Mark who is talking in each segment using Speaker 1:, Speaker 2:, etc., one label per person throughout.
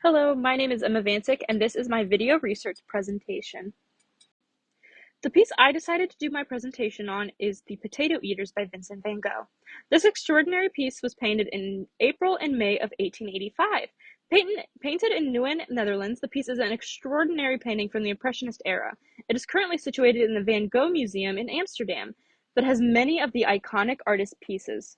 Speaker 1: Hello, my name is Emma Vantic, and this is my video research presentation. The piece I decided to do my presentation on is The Potato Eaters by Vincent van Gogh. This extraordinary piece was painted in April and May of 1885. Painted in Nuenen, Netherlands, the piece is an extraordinary painting from the Impressionist era. It is currently situated in the Van Gogh Museum in Amsterdam, but has many of the iconic artist's pieces.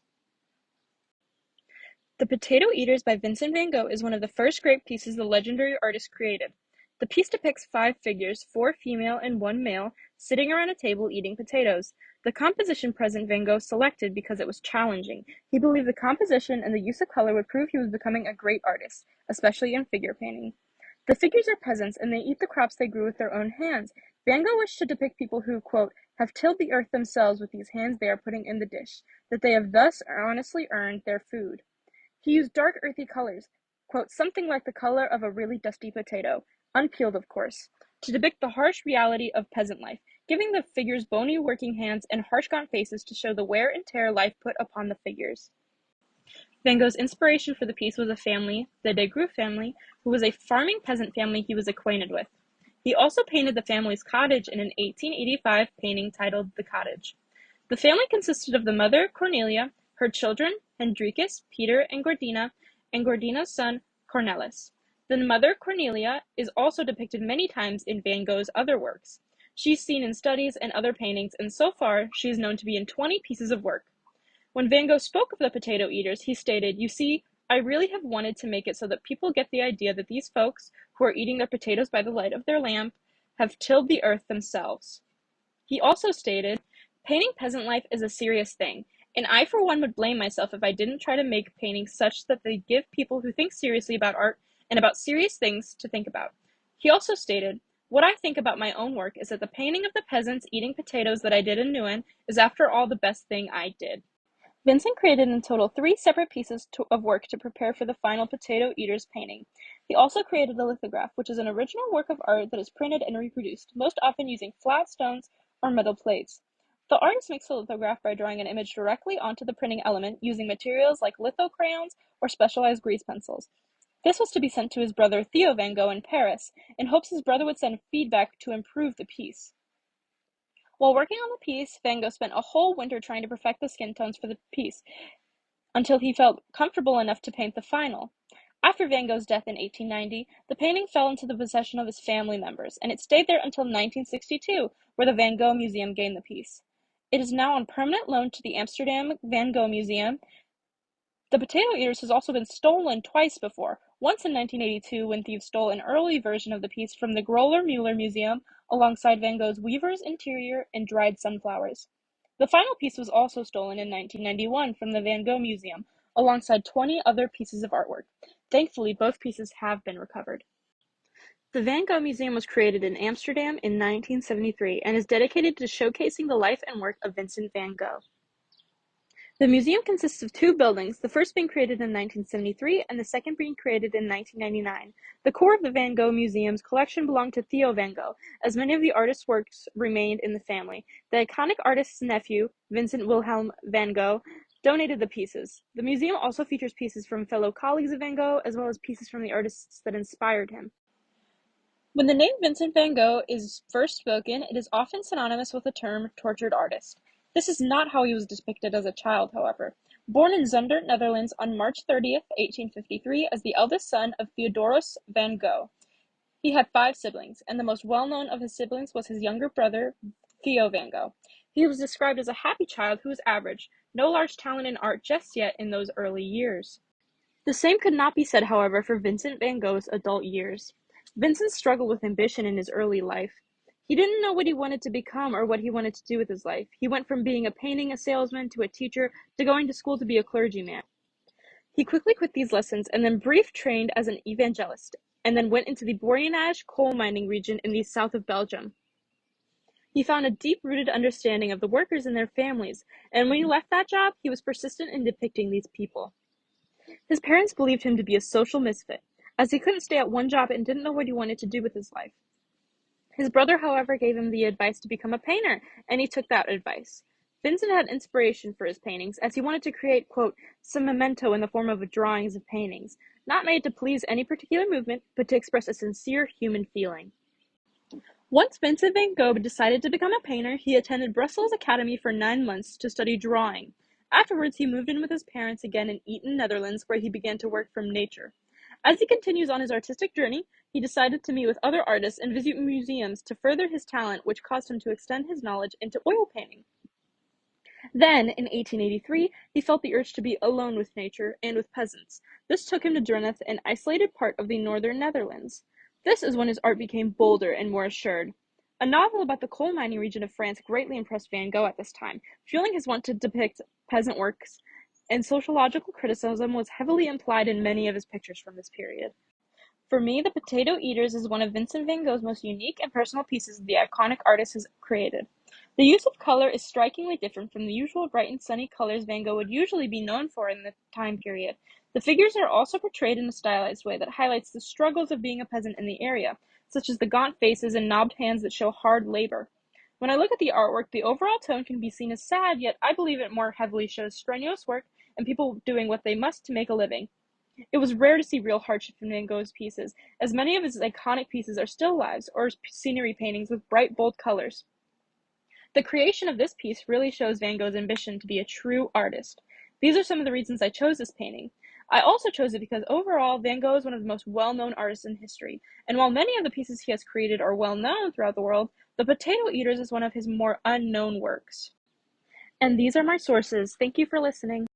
Speaker 1: The Potato Eaters by Vincent van Gogh is one of the first great pieces the legendary artist created. The piece depicts 5 figures, 4 female and 1 male, sitting around a table eating potatoes. The composition present Van Gogh selected because it was challenging. He believed the composition and the use of color would prove he was becoming a great artist, especially in figure painting. The figures are peasants, and they eat the crops they grew with their own hands. Van Gogh wished to depict people who, quote, have tilled the earth themselves with these hands they are putting in the dish, that they have thus honestly earned their food. He used dark earthy colors, quote, something like the color of a really dusty potato, unpeeled of course, to depict the harsh reality of peasant life, giving the figures bony working hands and harsh gaunt faces to show the wear and tear life put upon the figures. Van Gogh's inspiration for the piece was a family, the De Groot family, who was a farming peasant family he was acquainted with. He also painted the family's cottage in an 1885 painting titled The Cottage. The family consisted of the mother, Cornelia, her children, Hendrikus, Peter, and Gordina's son, Cornelis. The mother, Cornelia, is also depicted many times in Van Gogh's other works. She's seen in studies and other paintings, and so far she is known to be in 20 pieces of work. When Van Gogh spoke of the potato eaters, he stated, "You see, I really have wanted to make it so that people get the idea that these folks, who are eating their potatoes by the light of their lamp, have tilled the earth themselves." He also stated, "Painting peasant life is a serious thing, and I for one would blame myself if I didn't try to make paintings such that they give people who think seriously about art and about serious things to think about." He also stated, "What I think about my own work is that the painting of the peasants eating potatoes that I did in Nuenen is after all the best thing I did." Vincent created in total 3 separate pieces of work to prepare for the final Potato Eaters painting. He also created a lithograph, which is an original work of art that is printed and reproduced, most often using flat stones or metal plates. The artist makes the lithograph by drawing an image directly onto the printing element using materials like litho crayons or specialized grease pencils. This was to be sent to his brother Theo van Gogh in Paris, in hopes his brother would send feedback to improve the piece. While working on the piece, Van Gogh spent a whole winter trying to perfect the skin tones for the piece, until he felt comfortable enough to paint the final. After Van Gogh's death in 1890, the painting fell into the possession of his family members, and it stayed there until 1962, where the Van Gogh Museum gained the piece. It is now on permanent loan to the Amsterdam Van Gogh Museum. The Potato Eaters has also been stolen twice before, once in 1982 when thieves stole an early version of the piece from the Groller-Mueller Museum alongside Van Gogh's Weaver's Interior and Dried Sunflowers. The final piece was also stolen in 1991 from the Van Gogh Museum alongside 20 other pieces of artwork. Thankfully, both pieces have been recovered. The Van Gogh Museum was created in Amsterdam in 1973 and is dedicated to showcasing the life and work of Vincent van Gogh. The museum consists of 2 buildings, the first being created in 1973 and the second being created in 1999. The core of the Van Gogh Museum's collection belonged to Theo van Gogh, as many of the artist's works remained in the family. The iconic artist's nephew, Vincent Wilhelm van Gogh, donated the pieces. The museum also features pieces from fellow colleagues of Van Gogh, as well as pieces from the artists that inspired him. When the name Vincent van Gogh is first spoken, it is often synonymous with the term tortured artist. This is not how he was depicted as a child, however. Born in Zundert, Netherlands on March 30th, 1853, as the eldest son of Theodorus van Gogh. He had 5 siblings, and the most well-known of his siblings was his younger brother, Theo van Gogh. He was described as a happy child who was average, no large talent in art just yet in those early years. The same could not be said, however, for Vincent van Gogh's adult years. Vincent struggled with ambition in his early life. He didn't know what he wanted to become or what he wanted to do with his life. He went from being a salesman to a teacher to going to school to be a clergyman. He quickly quit these lessons and then briefly trained as an evangelist, and then went into the Borinage coal mining region in the south of Belgium. He found a deep-rooted understanding of the workers and their families, and when he left that job, he was persistent in depicting these people. His parents believed him to be a social misfit, as he couldn't stay at one job and didn't know what he wanted to do with his life. His brother, however, gave him the advice to become a painter, and he took that advice. Vincent had inspiration for his paintings, as he wanted to create, quote, some memento in the form of drawings of paintings. not made to please any particular movement, but to express a sincere human feeling. Once Vincent van Gogh decided to become a painter, he attended Brussels Academy for 9 months to study drawing. Afterwards, he moved in with his parents again in Eton, Netherlands, where he began to work from nature. As he continues on his artistic journey, he decided to meet with other artists and visit museums to further his talent, which caused him to extend his knowledge into oil painting. Then, in 1883, he felt the urge to be alone with nature and with peasants. This took him to Drenthe, an isolated part of the northern Netherlands. This is when his art became bolder and more assured. A novel about the coal mining region of France greatly impressed Van Gogh at this time, fueling his want to depict peasant works, and sociological criticism was heavily implied in many of his pictures from this period. For me, The Potato Eaters is one of Vincent van Gogh's most unique and personal pieces the iconic artist has created. The use of color is strikingly different from the usual bright and sunny colors Van Gogh would usually be known for in the time period. The figures are also portrayed in a stylized way that highlights the struggles of being a peasant in the area, such as the gaunt faces and knobbed hands that show hard labor. When I look at the artwork, the overall tone can be seen as sad, yet I believe it more heavily shows strenuous work and people doing what they must to make a living. It was rare to see real hardship in Van Gogh's pieces, as many of his iconic pieces are still lives or scenery paintings with bright, bold colors. The creation of this piece really shows Van Gogh's ambition to be a true artist. These are some of the reasons I chose this painting. I also chose it because overall, Van Gogh is one of the most well-known artists in history, and while many of the pieces he has created are well-known throughout the world, The Potato Eaters is one of his more unknown works. And these are my sources. Thank you for listening.